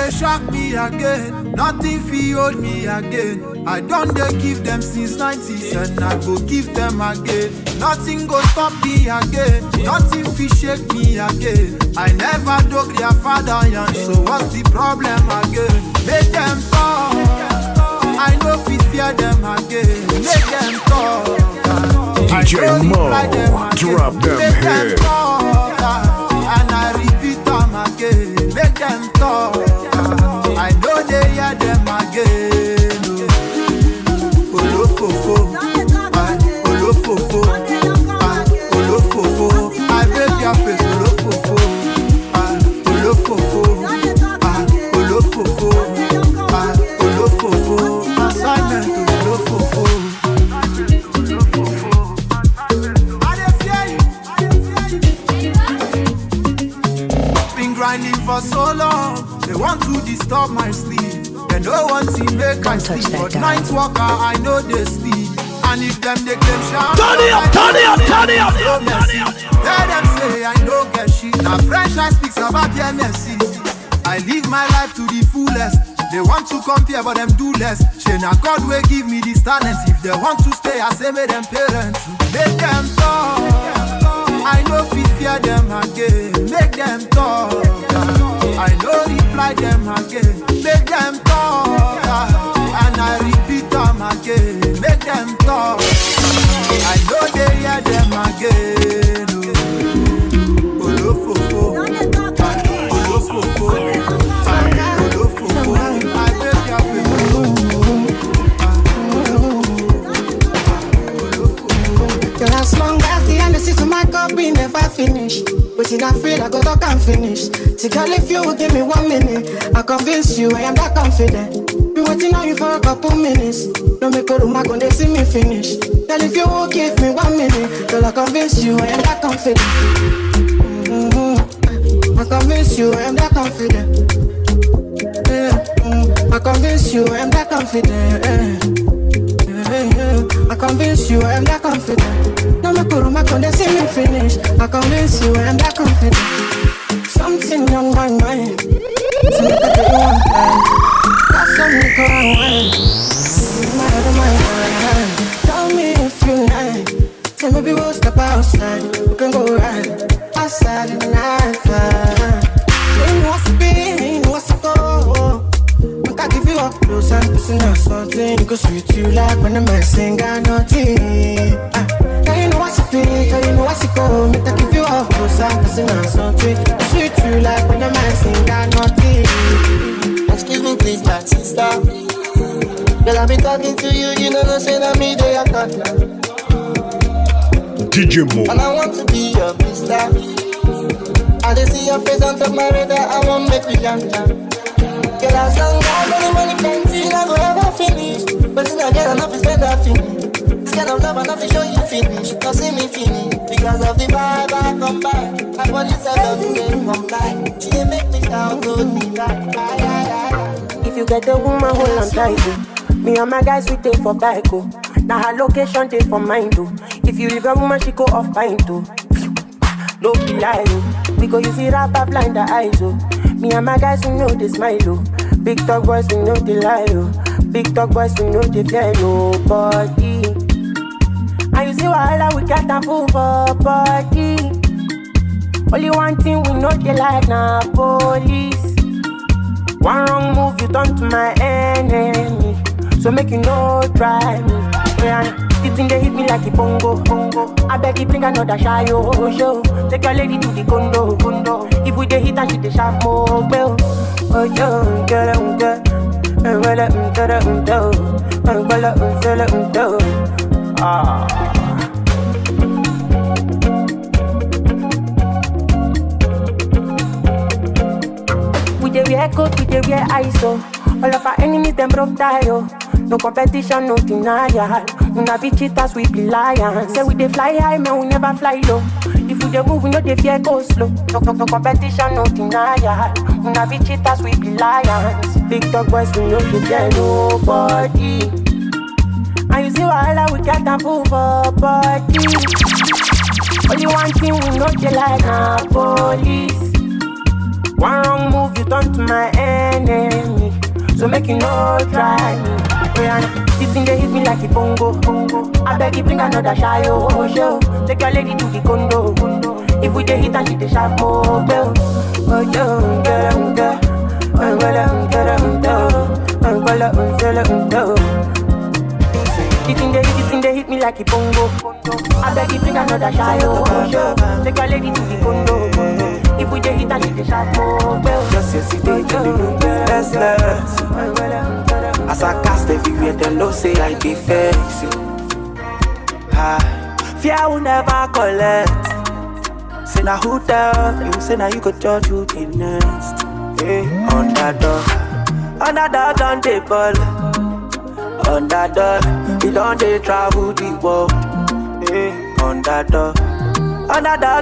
they shock me again. Nothing feel hold me again. I don't they give them since 90s and I go give them again. Nothing go stop me again. Nothing feel shake me again. I never dug their father young, so what's the problem again? Make them talk. I know fi fear them again. Make them talk. DJ MOE, drop them here. And I repeat them again. Make them talk. I know they hear them again. Olofofo, olofofo, olofofo. I make your face olofofo, olofofo, olofofo, olofofo. Assignment olofofo. Been grinding for so long. They want to disturb my sleep. They don't want to make I sleep. But night walker, I know they sleep. And if them they claim shout, turn it up, turn it up, turn it up, turn it up. Let them say I don't get shit. Now French I speaks about the MSC. I live my life to the fullest. They want to compare but them do less. Shana God will give me this talent. If they want to stay, I say make them parents. Make them talk. I know fi fear them again. Make them talk. I know reply them again. Make them talk. And I repeat them again. Make them talk. I know they hear them again. Olofofo, olofofo, olofofo. I beg your people. As long as the energy to my cup we never finish. But in I feel I go talk and finish. See girl, if you would give me 1 minute, I convince you I am that confident. Been waiting on you for a couple minutes. Don't make a room, I gonna see me finish. Girl, if you would give me 1 minute, girl, I convince you I am that confident. I convince you I am that confident. I convince you I am that confident. I convince you I am that confident. No make a room, I gonna see me finish. I convince you I am that confident. Something on my mind. Something that you want time. Got something going on. My head and my mind. Tell me if you like. Say maybe we'll step outside. We can go right outside in the night time. You know what's to be, you know what's to go. I give you up close and pushing out something. You go sweet you like when the man sing got nothing. Now you know what's to be, now you know what's to go. Make I give you up close and pushing out something. Sweet you like when the man sing got nothing. Excuse me please my sister. Girl I be talking to you, you know no say that me they are not. DJ MOE. And I want to be your mister. I just see your face on top my radar, I won't make we jam jam. Girl, as long as any money plenty, I go ever finish. But then again, enough to spend that finish. This kind of love, enough to show you finish. Don't see me finish. Because of the vibe I come by. My body said love the way come by. She didn't make me sound good, me right. If you get a woman, hold on tight. Me and my guys, we take for bike. Now her location, take for mine too. If you leave a woman, she go off pine too. No be lie, we go use it up blind the eyes. Me and my guys, we know they smile, oh. Big talk boys, we know they lie, oh. Big talk boys, we know they fear nobody. And you see why we got a fool for body. Only one thing we know they like now, police. One wrong move, you turn to my enemy. So make you no try me. The thing they hit me like a bongo, bongo. I beg you bring another shy, oh, show. Take your lady to the condo, condo. If we dey hit and she dey sharp more, bell. Oh, yo, get it, ah. We dey wear coat, we dey wear ISO. All of our enemies, them broke tie, oh. No competition, no denial. We not be cheaters, we be lions. Say we dey fly high, man, we never fly low. If we dey move, we know they fear go slow. No competition, no denial. We not be cheaters, we be lions. Big dog boys, we know they fear nobody. And you see why we got a fool for body. Only one thing we know they like na police. One wrong move, you turn to my enemy. So make you no try me. This thing they hit me like a bongo. I beg you bring another shy show. Take your lady to the condo. If we dey hit and she dey sharp more bell. Oh yo, This thing they hit me like a bongo. I beg you bring another shy show. Take your lady to the condo. If we dey hit and she dey sharp more bell. Just yesterday you dey look restless. As I cast everywhere, them know say I be facing. Fear will never collect. Say now who tell you? Say now you could judge who be next. Hey, underdog on the ball. Underdog, he don't they travel the world. Hey, underdog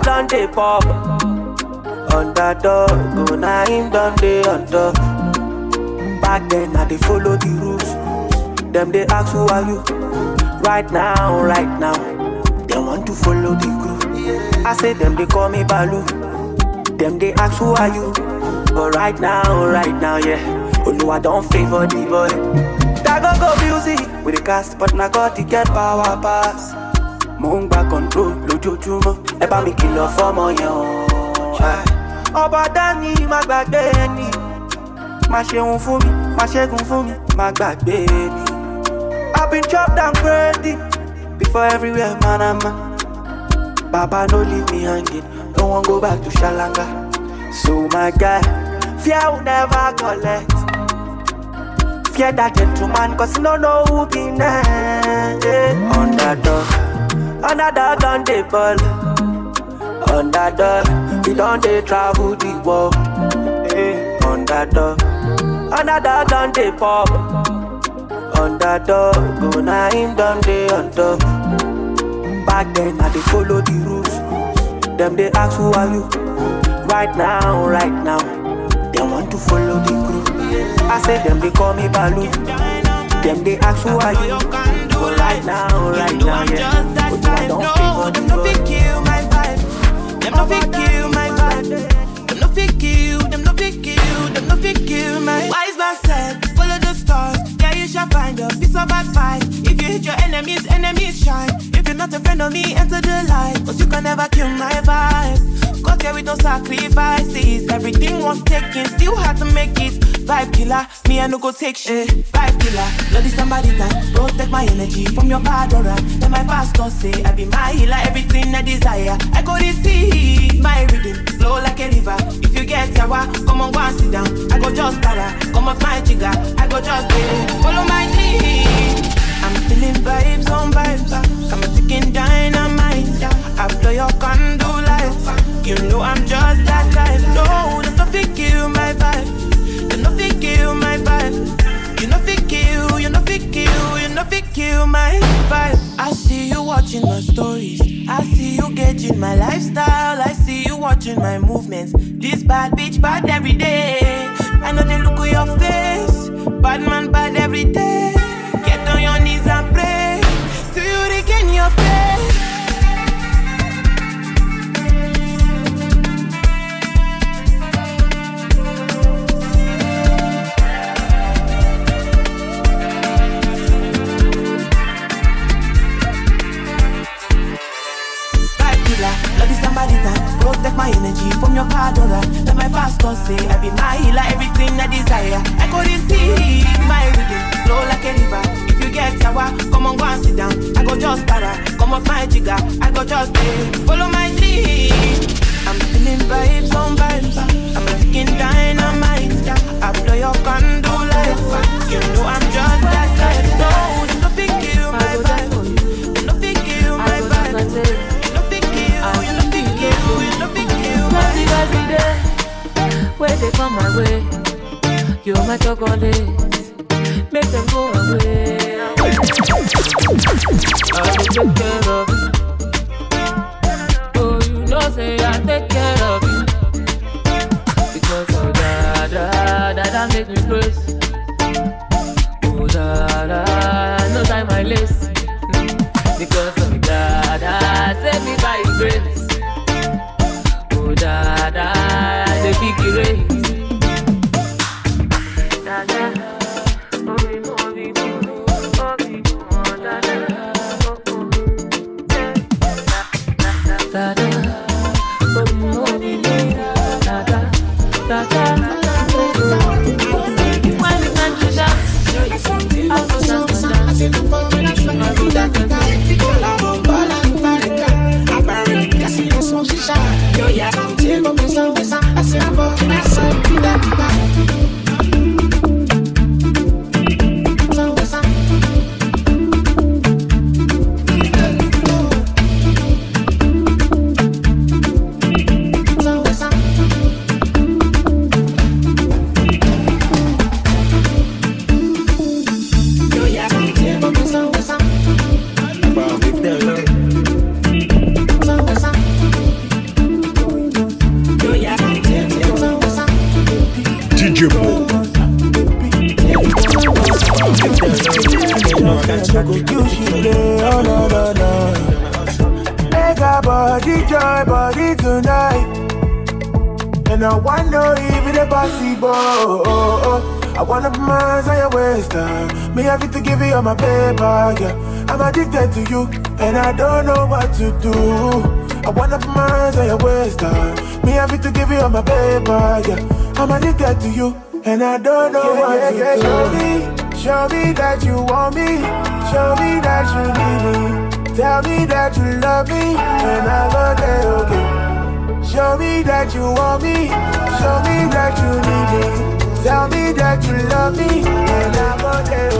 on the pop. Underdog, go now him done the underdog. Back then, I they follow the rules. Them they ask who are you? Right now, they want to follow the group. I say them they call me Balu. Them they ask who are you? But right now, yeah. Oh no, I don't favor the boy. That go music with the cast, but now got to get power pass. Mong back control, lojo chumo. Eba mi kilo for mo yon. Oba dani magbagbe. Ma ṣeun fún mi, ma ṣẹ́gun fún mi, ma gbàgbé ni. I've been chopped and ready before everywhere, man. Baba no leave me hanging, don't want go back to Shalanga. So my guy, fear will never collect. Fear that gentleman, cause you don't know who be next. Underdog on the ball. Underdog, we don't they travel the world. Underdog on the pop. Underdog, go now him done the underdog. Back then, I they follow the rules. Them they ask who are you? Right now, they want to follow the group. I say them they call me Balu. Them they ask who are you? But right now, yeah. But I don't favor the Them no fit kill my vibe. Them no fit kill my vibe. Them no fit kill. Them no fit kill. Them no fit kill my. Wise man said, follow the stars. Yeah, you shall find a piece of advice. If you hit your enemies, enemies shine. If you're not a friend of me, enter the light. Cause you can never kill my vibe. Cause here with no sacrifices. Everything was taken, still had to make it. Vibe killer, me I no go take shit. Vibe killer, bloody somebody time. Protect my energy from your bad aura. Then my pastor say, I be my healer, everything I desire. I go receive my rhythm, flow like a river. If you get sour, come on, go and sit down. I go just para, come off my jigger. I go just follow my lead. I'm feeling vibes on vibes. I'm a ticking dynamite. I blow your candle lights. You know I'm just that type. No, there's nothing kill my vibe. There's nothing kill my vibe. You know fit kill, you know fit kill, you know fit kill my vibe. I see you watching my stories. I see you gauging my lifestyle. I see you watching my movements. This bad bitch bad every day. I know they look at your face. Bad man bad every day. Get on your knees and pray till you regain your faith. Protect my energy from your card aura. Let my pastor say I be my healer, everything I desire. I go receive my rhythm, flow like a river. If you get sour, come on, go and sit down. I go just para, come off my jigger. I go just follow my dream. I'm feeling vibes on vibes. I'm a ticking dynamite. I blow your candle lights. You know I'm just that type. No, there's nothing kill my vibe. There's nothing kill my vibe. Where they come my way, you're my chocolate. Make them go away. I will take care of you. Oh, you know say I take care of you. Because oh da make me praise. Oh da no time I lace. Because oh da save me by your grace. Oh da the big race. DJ MOE. Make our body joy, body tonight. And I wonder if it's possible. I wanna put my hands on your waist, me have to give you all my paper, yeah. I'm addicted to you, and I don't know what to do. I wanna put my hands on your waist, me have to give you all my paper, yeah. I'm addicted to you, and I don't know what to do. Show me that you want me. Show me that you need me. Tell me that you love me, and I'm okay. Show me that you want me. Show me that you need me. Tell me that you love me, and I'm okay.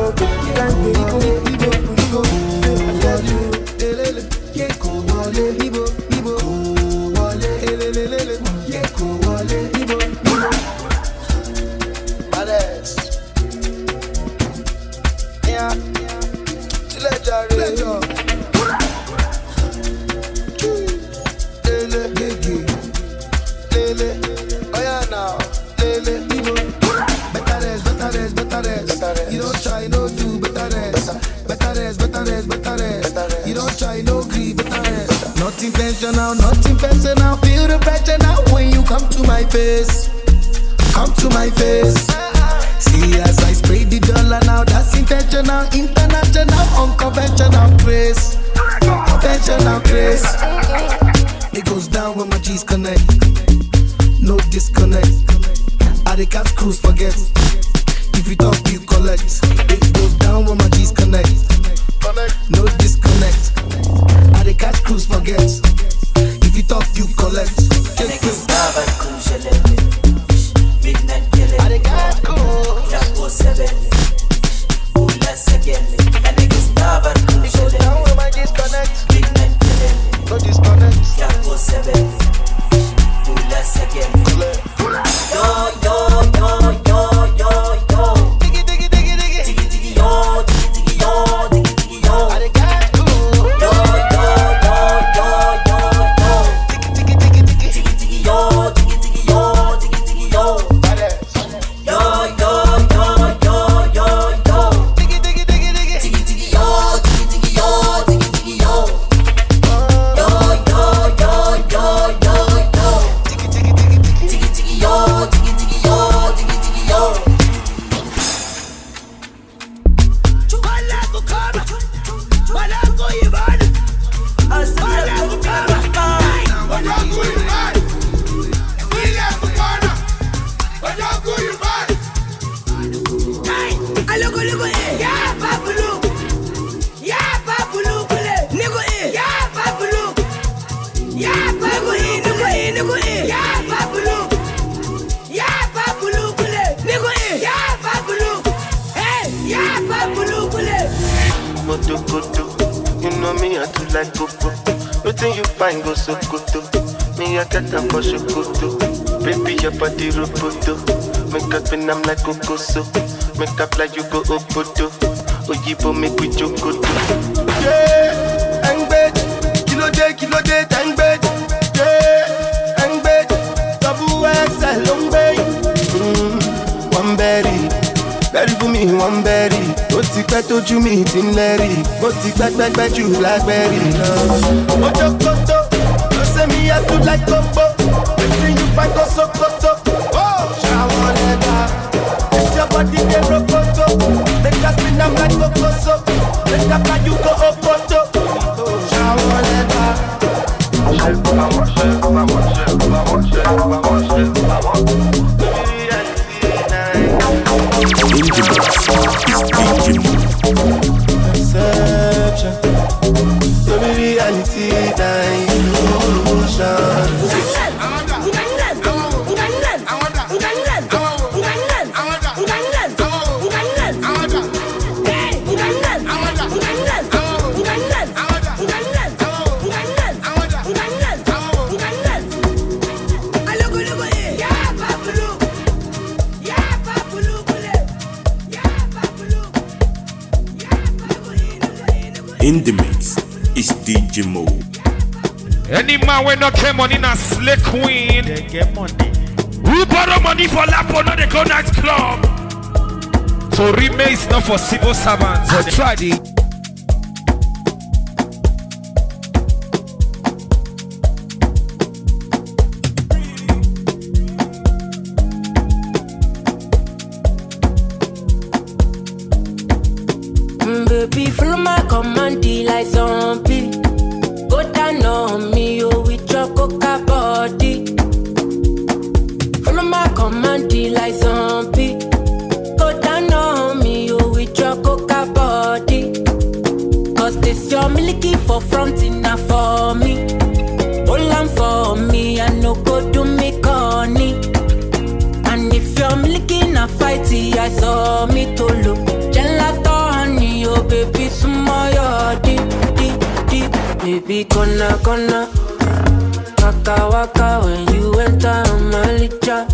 You don't try no do better rest. You don't try no grieve better rest. Not intentional, not impersonal. Feel the pressure now when you come to my face. Come to my face. See as I spray the dollar now, that's intentional, international, unconventional grace. Conventional grace. It goes down when my G's connect. No disconnect. I the catch cruise forget. If you talk, you collect. It goes down when my G's connect. No disconnect. I the catch cruise forget. If you talk, you collect. Midnight killing. I got cool. Jago 7. Let's again. And it goes down when my G's connect. Midnight killing. No disconnect. Jago 7. Let's again. Yo. You know me, I do like cocoa. Nothing you find go so good. Me, I get them for shokoto. Baby, your body roboto. Make up and I'm like cocoa so. Make up like you go obodo. Oyibo make we jokoto. Yeah, and bed. Kilo day, thank bed. Yeah, and bed. Double XL, long bay. One berry. Berry for me, one berry. Ó ti pẹ́ tójú mi ti ń lẹ́rì. Ó ti pẹ́ jù blackberry lọ. Ojo koto, no say me I too like combo. Wetin you find go sokoto. Ṣàwọn lẹ́gbà, it's your body dey rokoto. Make us spin am like kokoso. Make up like you go opoto. Ṣàwọn lẹ́gbà. Ṣé In the mix is DJ MOE. Any man when not get money na slay queen. They get money. Who borrow money for Lapo, not they go night club. So remains not for civil servants. So try it. Baby, follow my command like zombie. Go down on me, oh, with your coca body. Follow my command like zombie. Go down on me, oh, with your coca body. Cause this your milky for front enough for me. Hold on for me, I no go do me corny. And if you're milky na fighty, I saw me to look. Gelato honey, oh baby, sumoyo deep. Baby, gonna waka waka when you enter my licha.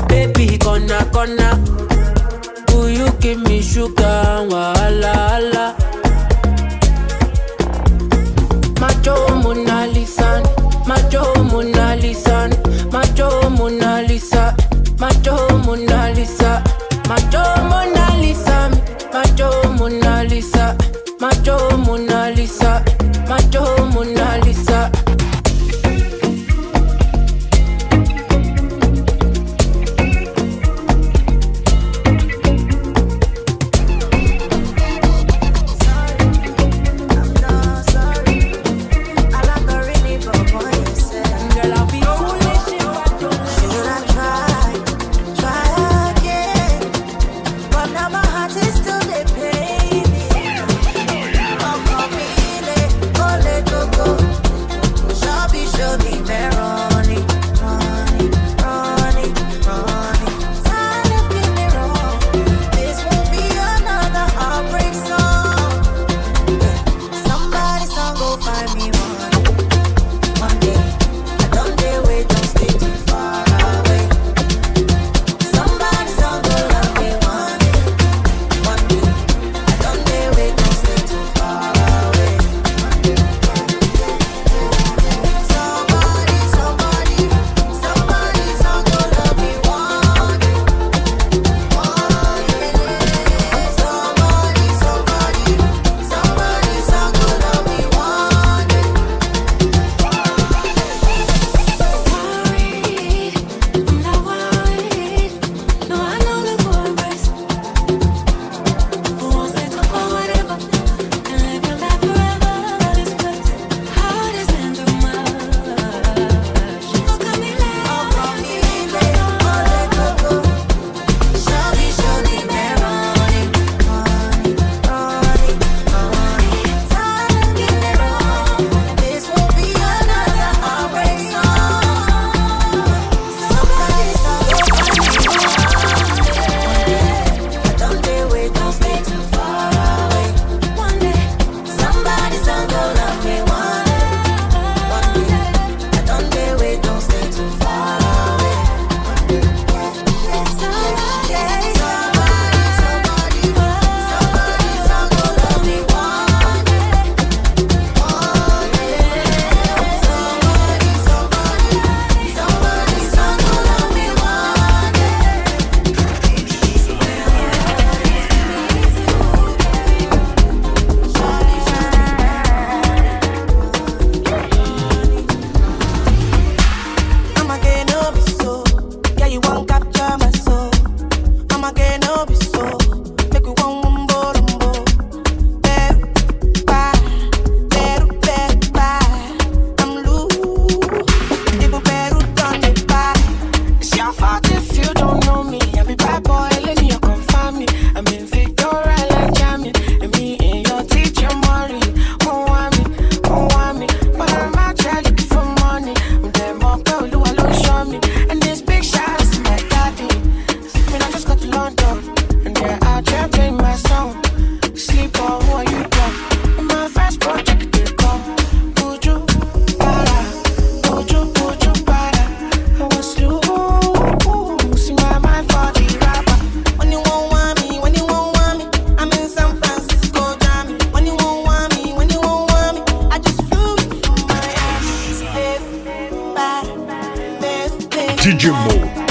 Baby, gonna will you give me sugar, wala. Macho Mona Lisa, Macho Mona Lisa, Macho Mona Lisa, Macho Mona Lisa, Macho Mona Lisa, Macho Mona Lisa, Macho Mona Lisa, Macho Mona Lisa. DJ MOE.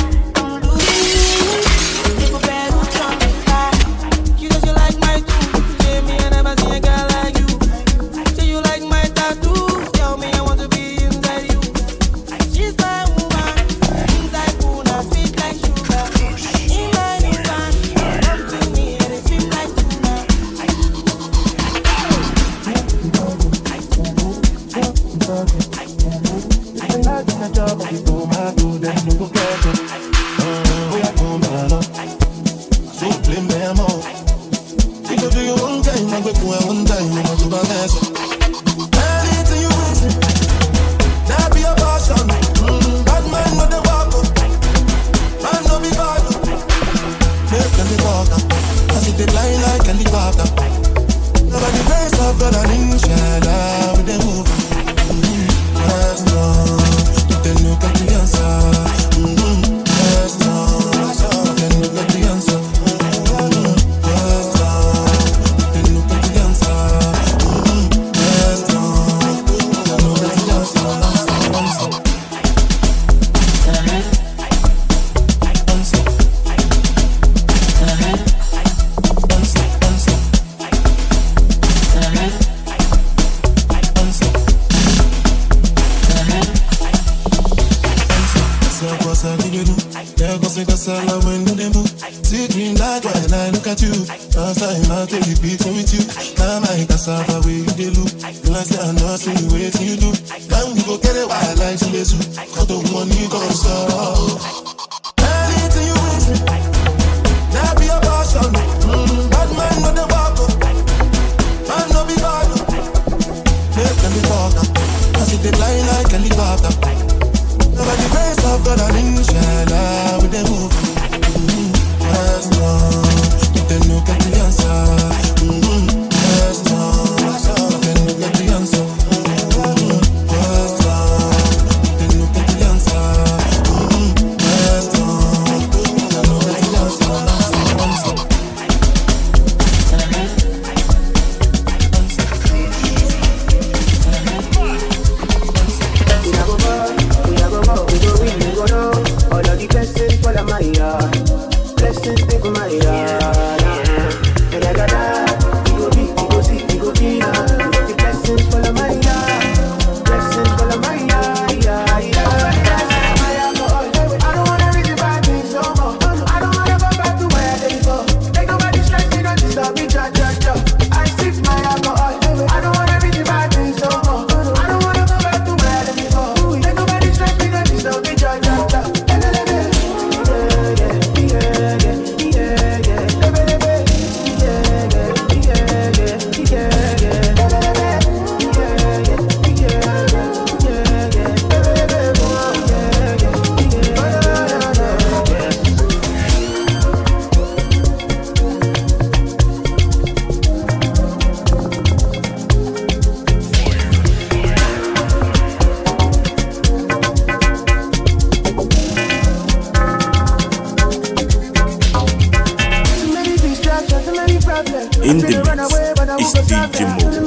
In the mix is DJ MOE.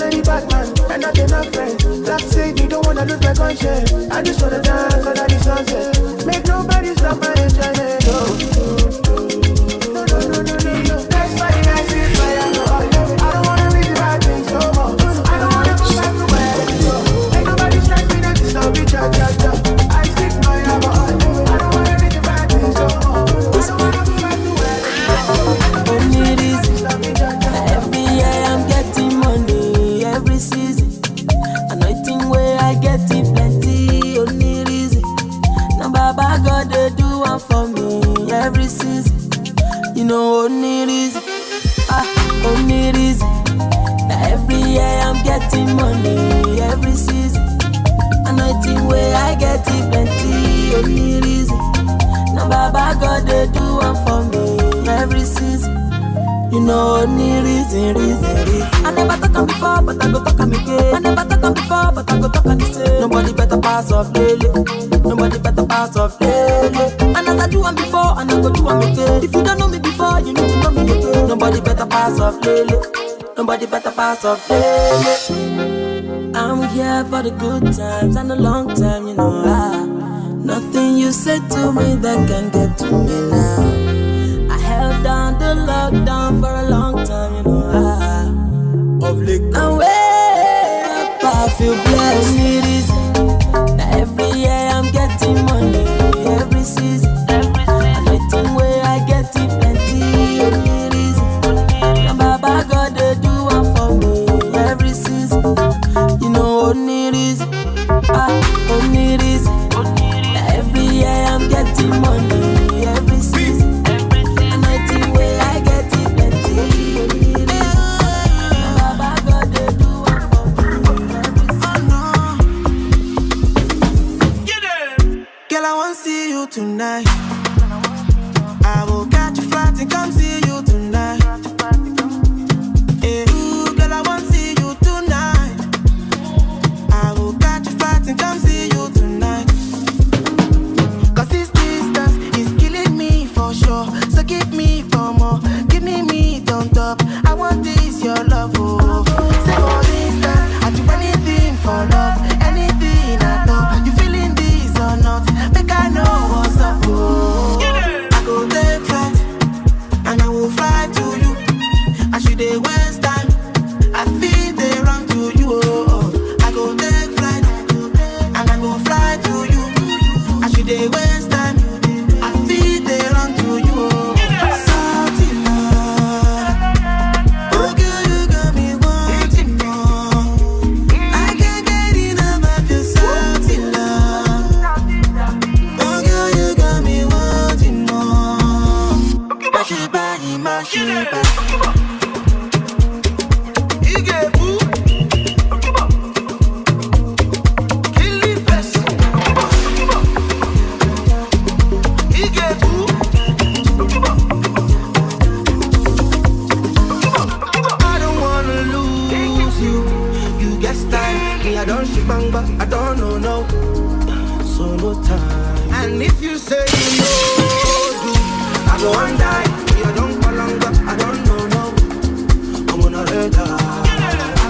And not enough friends. Like say you don't wanna lose my conscience. I just wanna dance under the sunset. Make nobody stop my enjoyment. No. That's why I see fire. I don't wanna read the bad things no more. I don't wanna go back to where I go. Make nobody strike me, don't stop me, cha. I stick my I don't wanna read the bad things no more. I don't wanna go back to where I go. Only reason every year I'm getting money, every season. Anointing where I get it plenty. Only reason now Baba God they do one for me every season. You know only reason, only reason. Now every year I'm getting money, every season. Anointing where I get it plenty. Only reason now Baba God they do one for me every season. You know only reason. I never talk on before, but I go talk on again. I never talk on before, but I go talk on the same. Nobody better pass off daily. Nobody better pass off daily. And as I do one before, and I go do one again. If you don't know me before, you need to know me again. Nobody better pass off daily. Nobody better pass off daily. I'm here for the good times and the long time, you know. Nothing you said to me that can get to me now. I held down the lockdown for a long time, you know. And way up, I feel blessed. It is every year I'm getting money, every season. And I think where I get it plenty, only reason. And Baba God they do one for me every season. You know, only reason, only reason. Every year I'm getting money, every season. And I think where I get it plenty, only reason. And Baba God they do one for me every season. Girl, I want to see you tonight. I will catch a flight and come see you tonight. Ooh, girl, I want to see you tonight. I will catch a flight and come see you tonight. Cause this distance is killing me for sure. So give me for more, give me meat on top. I want this, your love, oh. Say for instance, I do anything for love, anything at all. You feeling this or not? Make I know what's up, oh. I go take flight, and I will fly to you. I should waste time, I feel they run to you, oh. I go take flight, and I go fly to you. I should waste time, I feel they run to you, oh. Salty love, oh girl, you got me wanting more. I can't get enough of your salty love. Oh girl, you got me wanting more. Mash it body, mash it body. I don't know, no, so no time. And if you say you know, I go and die. I don't call longer, I don't know, no, I'm on a radar. I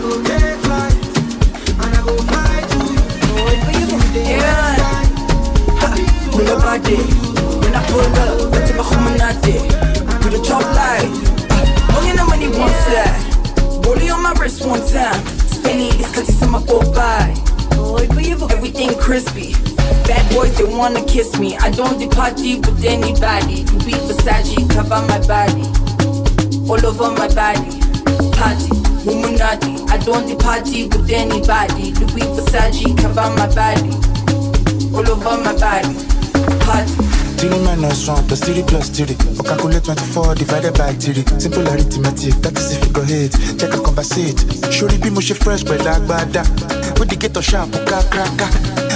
go take flight, and I go fly to you. When nobody, when I pull up, let's go home and not there. To the chop light, oh you know money one flat. Rolling on my wrist one time. Spinning these cookies on my go by. Everything crispy. Bad boys, they wanna kiss me. I don't do party with anybody. Beat Versace, cover my body. All over my body. Party, Illuminati. I don't do party with anybody. Louis Versace, cover my body. All over my body. Party. 3 minus 1 plus 3 plus 3. Or calculate 24 divided by 3. Simple arithmetic, that is if you go hit. Check and conversate. Surely be mushy fresh, but like bada. With the ghetto sharp, crack.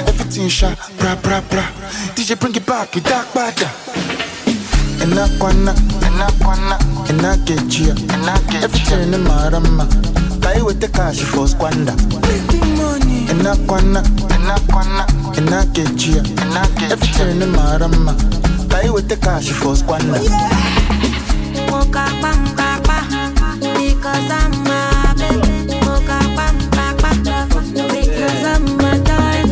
Everything sharp, bra. DJ bring it back with dark bada. And I get you. Everything in my rama. Buy with the cash for squander. And I get you. Everything in my rama. Buy with the cash for squander. Because I'm a baby. Because I'm a guy.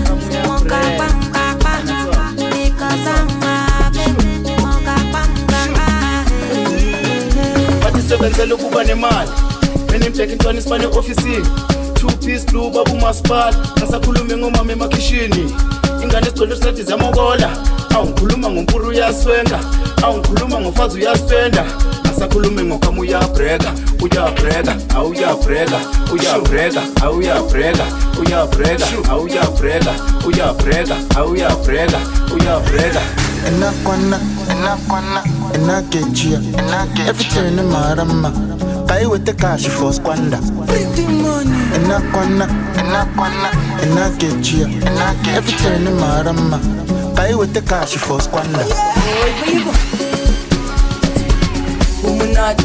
Because I'm a baby. Wathi sebenzela ukuba nemali. Mina imteke intwana isipane office. 2-piece blue babu masipala. Nasakhuluma ngomama emakhishini. Ingane esicolo sethi zamokola. Awungikhuluma ngompuru uyaswenga. Awungikhuluma ngofazi uyaswenda. Nasakhuluma ngokama uyabreka. And I get you. Everything in my rama. Buy with the cash for squander. And I get you. Everything in my rama. Buy with the cash for squander. Illuminati.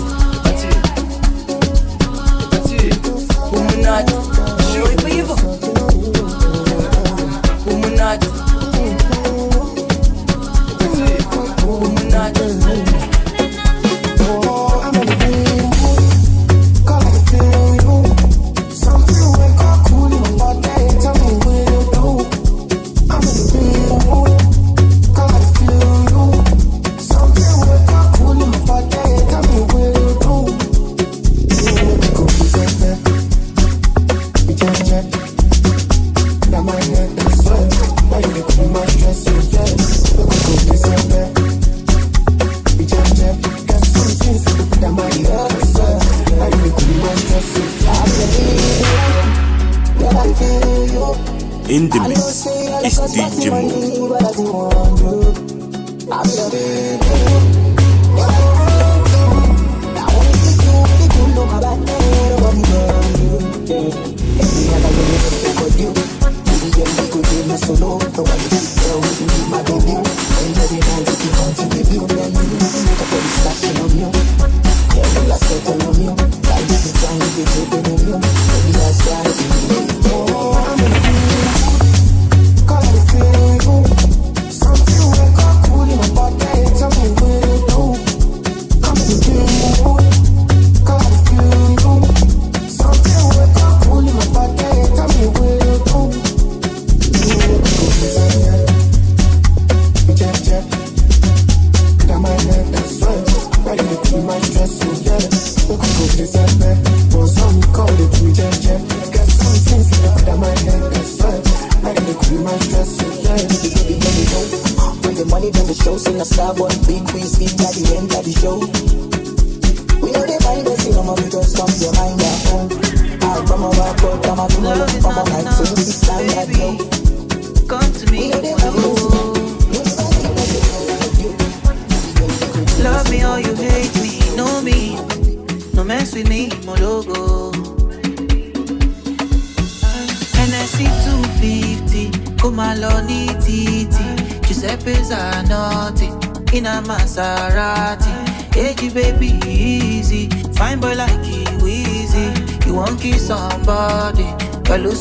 Illuminati. Illuminati.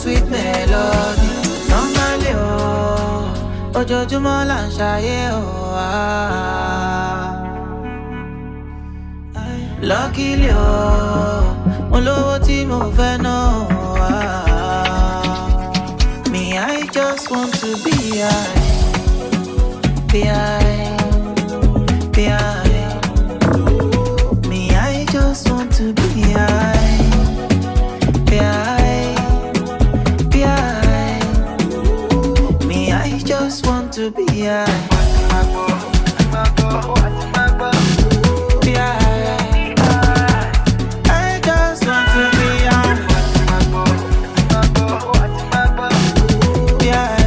Sweet melody, normally oh, ojoojúmọ́ là ń ṣayé oh ah. Luckily oh, mo lówó tí mo fẹ́ ná oh ah. Me I just want to be high, be high, be high. Me I just want to be high, be high. Just want to be high. Be high. I just want to be high. Be high.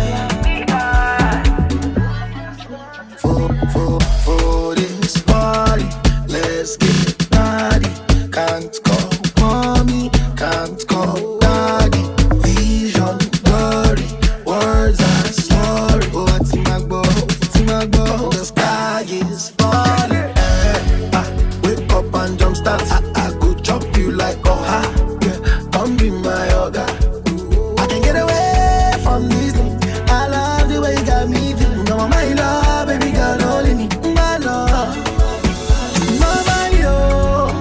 For this party, let's get naughty. Can't call mommy, can't call daddy. Vision blurry, words are slurry. The sky is falling. Wake up and jump start. I go chop you like a yeah. Come be my yoga. I can get away from this thing. I love the way you got me feeling. No, my love, baby girl, only me. My love, nobody else.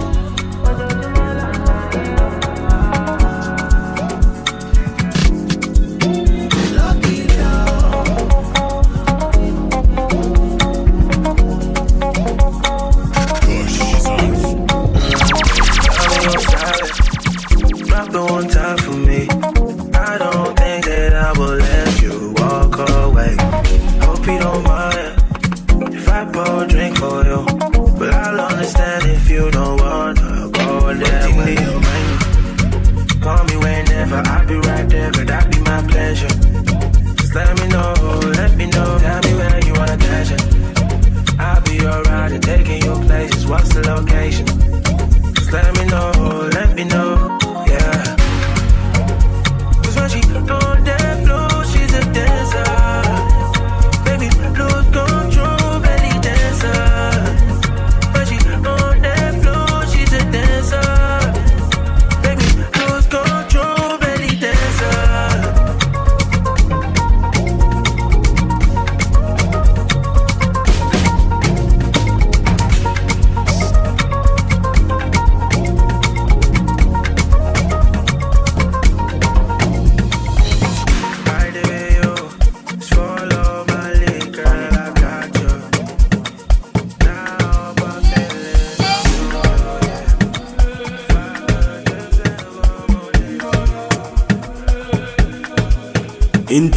In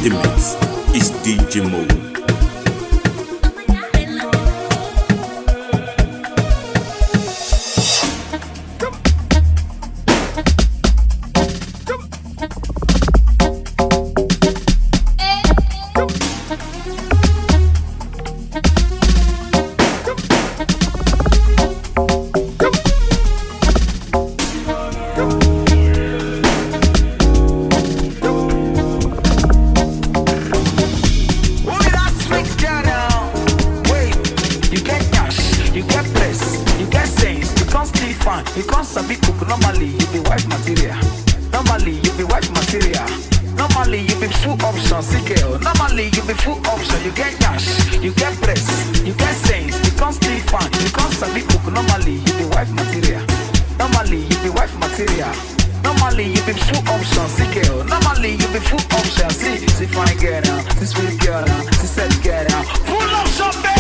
the mix is DJ MOE. fine. You can't sabi cook. Normally you be wife material. Normally you be wife material. Normally you be full option, see girl. Normally you be full option. You get cash, you get breast, you get sense. You can't stay fine. You can't sabi cook. Normally you be wife material. Normally you be wife material. Normally you be full option, see girl. Normally you be full option, see fine girl now, see sweet girl now, see sad girl now. Full option, babe.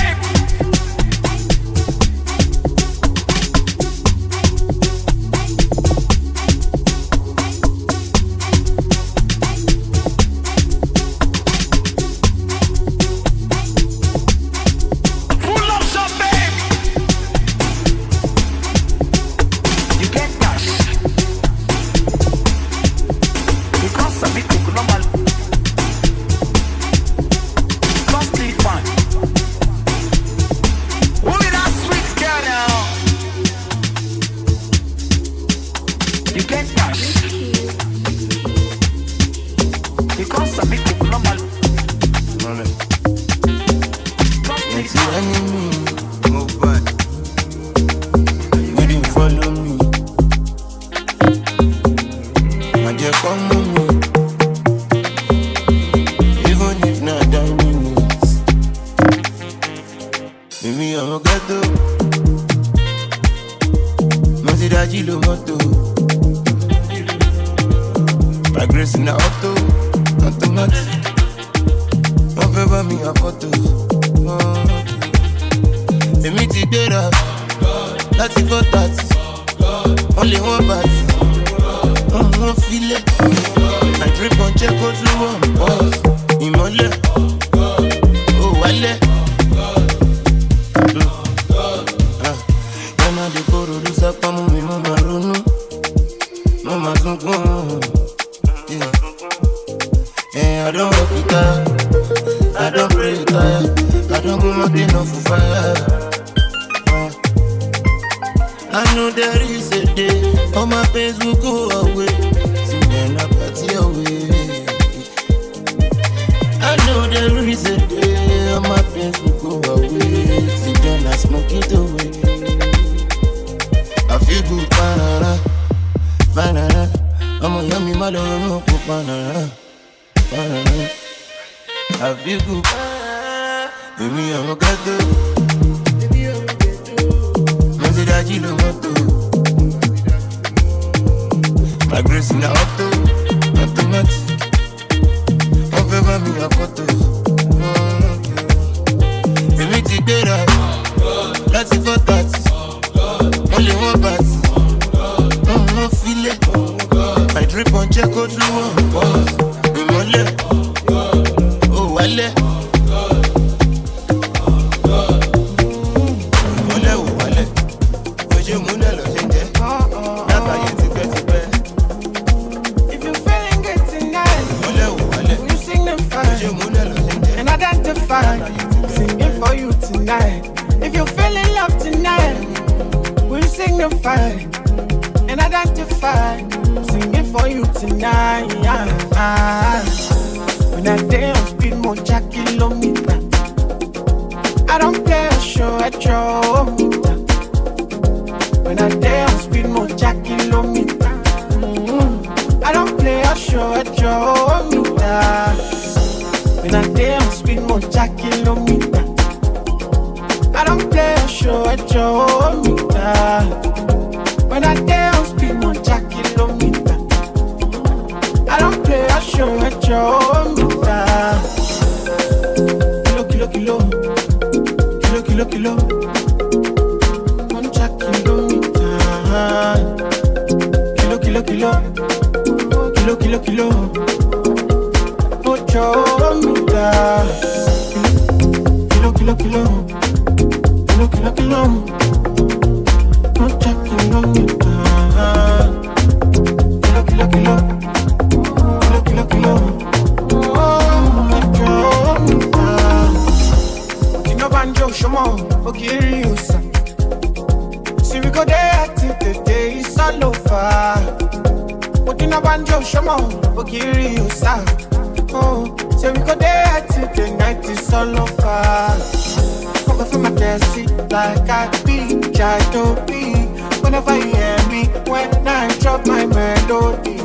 whenever you hear me, when I drop my melody.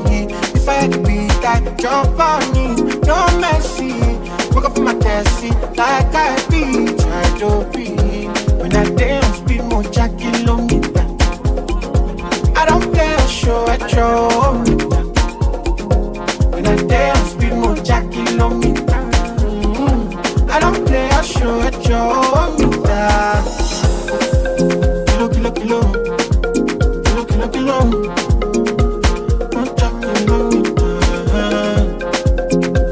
If I had to beat that, jump on me, no mercy. Woke up in my taxi, like I be, try to be. When I dance, speed more kilometer. I don't play a show at your meter. When I dance, speed more kilometer. I don't play a show at your meter. Kilo, kilo, kilo. Kilo, kilo, kilo.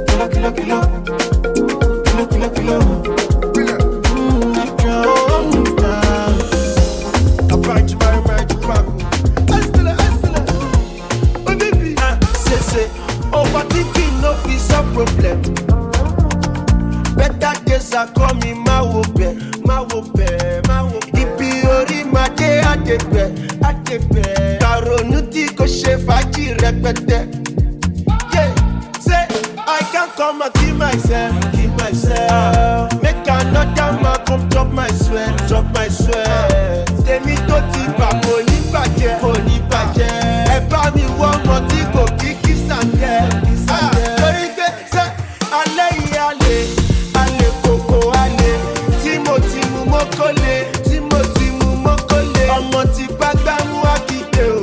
Kilo, kilo. Kilo, kilo, kilo. Overthinking no is a problem. Better days are coming, my wobe. Ibi ori ma de adepe. Karonuti ko she faji repete. Yeah, say I can't come and kill myself. Make another man come drop my sweat. Temi to ti pa poni baje. Eba mi wo mo ti ko kiki sande. Lórí gbé say ale koko ale. Timothy mu mokole. Ọmọ ti bá gbámú akíde o.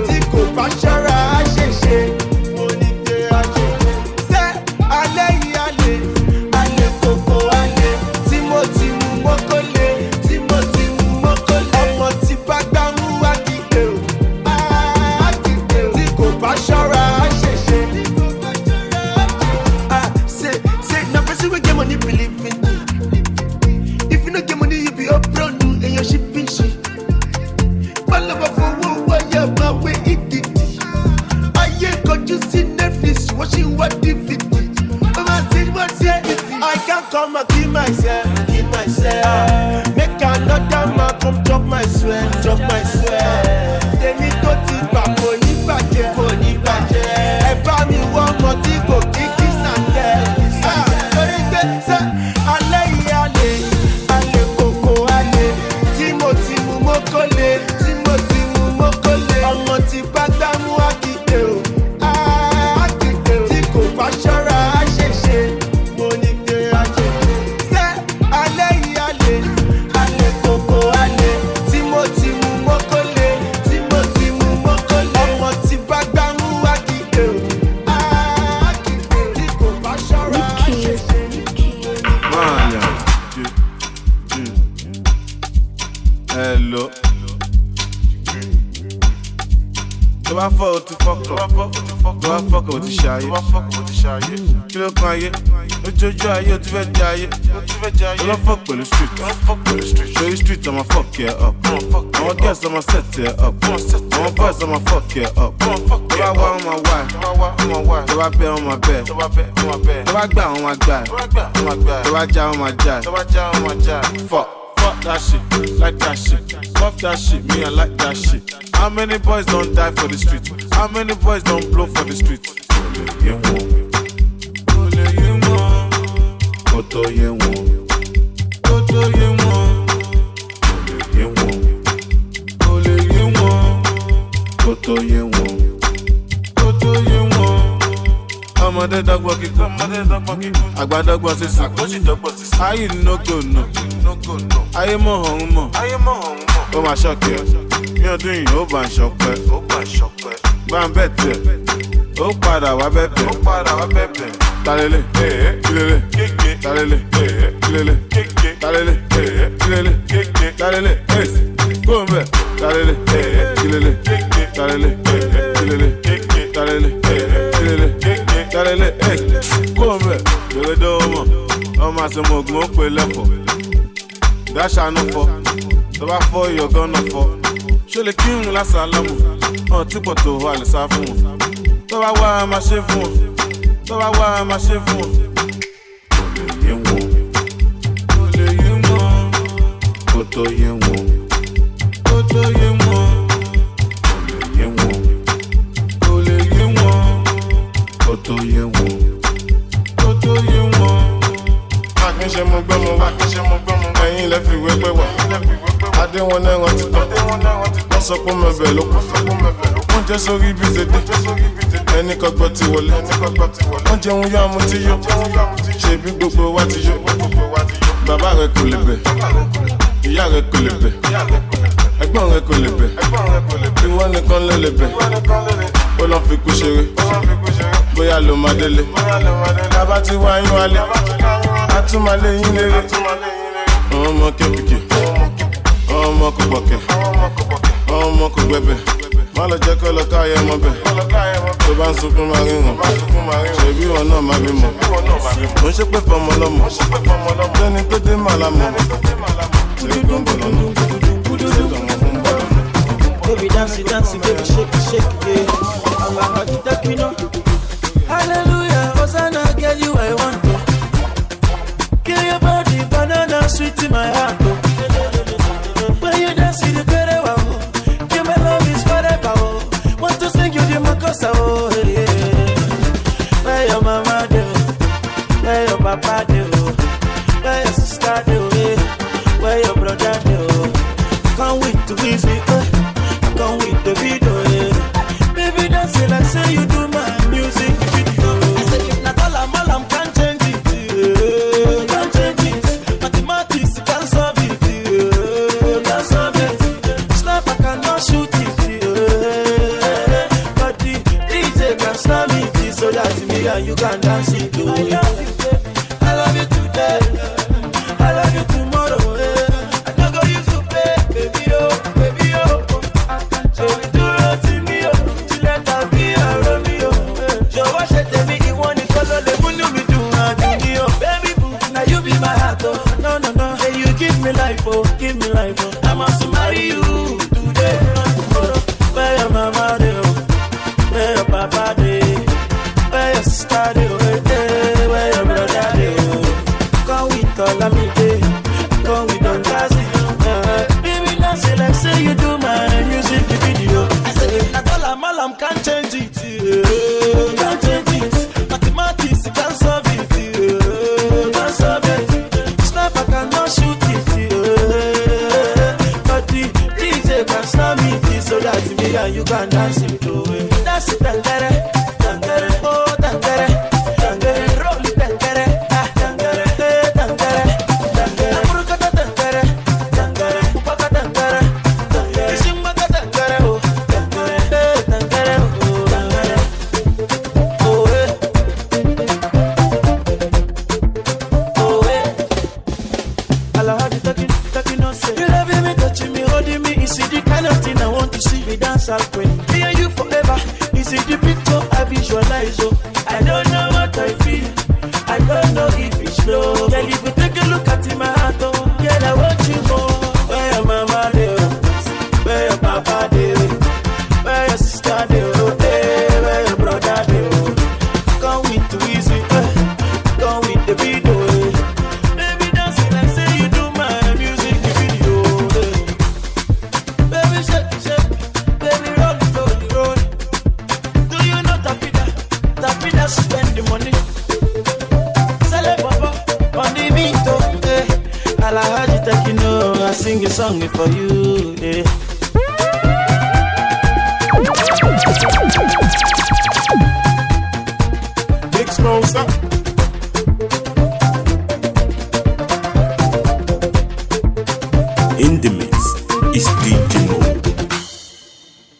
Tí kò bá ṣọ́ra á ṣèṣe. Mo ní pé á ṣe. Ṣé alẹ́ yìí ale koko ale. Timothy mu mokole. Ọmọ ti bá gbámú akíde o. Tí kò bá ṣọ́ra á ṣèṣe. Say na person wey get money believe in me. If you no get money, you be up front. And your shipping shit. Palava for wire my way it. I ain't got you see Netflix watching what DVD. I can't come and kill myself. Make another man come drop my sweat. Temi to ti pa poni baje. Eba mi wo mo ti ko kiki sande. Lórí gbé say ale koko ale. Timothy mu mokole. Ọmọ ti bá gbámú akíde o. Tí kò bá ṣọ́ra á ṣèṣe. Mo ní pé á ṣe. Ṣé alẹ́ yìí ale koko ale. Timothy mu mokole. Ọmọ ti bá gbámú akíde o. Tí kò bá ṣọ́ra á ṣèṣe. Hello. Tó bá fọ́ o ti fọ́kọ̀. Tó bá fọ́kọ̀ o ti ṣayé. Kí ló kan ayé? Ojojú ayé o ti fẹ́ jẹ ayé. Tó lọ fọ́ pẹ̀lú street. Ṣorí street ọmọ fuck ẹ up. Àwọn girls ọmọ set ẹ up. Àwọn boys ọmọ fuck ẹ up. Tó bá wá ọmọ wá. Tó bá bẹ́ ọmọ bẹ́. Tó bá gbà ọmọ gbà. Tó bá já ọmọ já. Fuck that shit, like that shit. Fuck that shit, me I like that shit. How many boys don't die for the street? How many boys don't blow for the street? Ọmọdé dọ́gbọ́n kíkọ́, àgbàdọ́gbọ́n sísè. Ayé no go no. Ayé mọ̀ ọ̀hún mọ̀. Ó máa ṣọ́ọ̀kì ẹ̀. Ní ọdún yìí ó bá ń ṣọpẹ́. Bá ń bẹ̀ tẹ̀. Ó padà wá bẹ̀bẹ̀. Talele, kílele, talele, kílele, talele, kílele, kó ń bẹ̀. Talele, kílele, talele, kílele, talele, kó ń bẹ̀. Yòwédé ọmọ àṣemọ̀ ògùn ó pè lẹ́fọ̀ọ́. Dáṣà ló fọ́, tó bá fọ́ ìyọ̀gán náà fọ́. Ṣé lè kírun lásàlámù? Tí pọ̀ tó wà lè sá fún wọn. Tó bá wá a máa ṣe fún wọn. Kò lè yé wọn. Kò tó yé wọn. Kò lè yé wọn. Má kí n ṣe mo gbọ́ mo wá. Ẹ̀yin lẹ fi wé pé wà. Pàdé wọn náà rántí tán. Wọ́n sọ pé mo bẹ̀ ló kù. Wọ́n jẹ́ sórí ibi tètè. Ẹni kọ́gbọ́ ti wọlé. Wọ́n jẹun yá mu ti yó. Ṣèbí gbogbo wa ti yó. Bàbá rẹ̀ kò lè bẹ̀. Ìyá rẹ̀ kò lè bẹ̀. Ẹ̀gbọ́n rẹ̀ kò lè bẹ̀. Ìwọ nìkan ló lè bẹ̀. Ó lọ fi kú ṣeré. Bóyá ló máa délé. Bàbá ti wá yín wálé. A tún máa lé yín léré. Ọmọ kékèké. Ọmọ kò gbọ̀kẹ́. Ọmọ kò gbẹ̀bẹ̀. Má lọ jẹ́ kọ́ lọ káyẹ̀ mọ́ bẹ̀. Tó bá ń sunkún máa ríran. Ṣèbí wọn náà máa bímọ. Mo ń ṣépè fọmọ lọ́mọ. Lẹ́ni tó dé màlá mọ̀. Ṣé kò ń bọ̀ lọ́nà? Baby dance, dance, baby shake, shake, yeah. Allah, you take me now. Hallelujah, Hosanna, girl, you I want to. Kill your body, banana sweet in my heart. When you dance, you the better wow. Give my love is forever. Want to sing you the makosa, oh yeah. Where your mama do? Where your papa do? Where your sister do? Where your brother do? Can't wait to visit. Come with the video, yeah. Baby, dance it like say you do my music video. I say if not all I'm can't change it, yeah. Can't change it. Mathematics can't solve it, yeah. Can't solve it. Snap I cannot shoot it, yeah. But the DJ can snap it, so that me and you can dance it, yeah. I love you today, I love you tomorrow, yeah. I don't go use to play, baby, oh, baby, oh. Give me life, oh. I must marry you today and tomorrow. Where your mama do? Where your papa do? Where your sister do? Where your brother do? Come with all of me, come with all jazzy. Baby, dance it like say you do my music video. I say if not all I'm can't change it, yeah. Can't change it. Mathematics can't solve it, yeah. Can't solve it. Snap I cannot shoot it, snap me so that me and you can dance it to it. Dance it, tangere, tangere, oh tangere, tangere, roll it, tangere, tangere, tangere, tangere, amurukata tangere, tangere, upaka tangere, tangere, ishimaka tangere, oh tangere, tangere, oh tangere, oh oh Allah had it taking on say. You loving me, touching me, holding me, is it the kind of thing I want to see me dance out when me and you forever. Is it the picture I visualize? Oh, I don't know what I feel. I don't know if it's slow. Girl, if you take a look at my heart, oh, girl, I want you more. Where your mama do? Where your papa do? Where your sister do? Where your brother do? Come with the WIZKID, come with the video. Baby, dance it like say you do my music video. Baby, shake it, shake it. Baby, roll it, roll it, roll it. Do you know Davida? Davida spend the money. Sell it, Baba, on the beat, oh, I like how you take, you know, I sing a song for you, yeah. Big sponsor. In the mix is DJ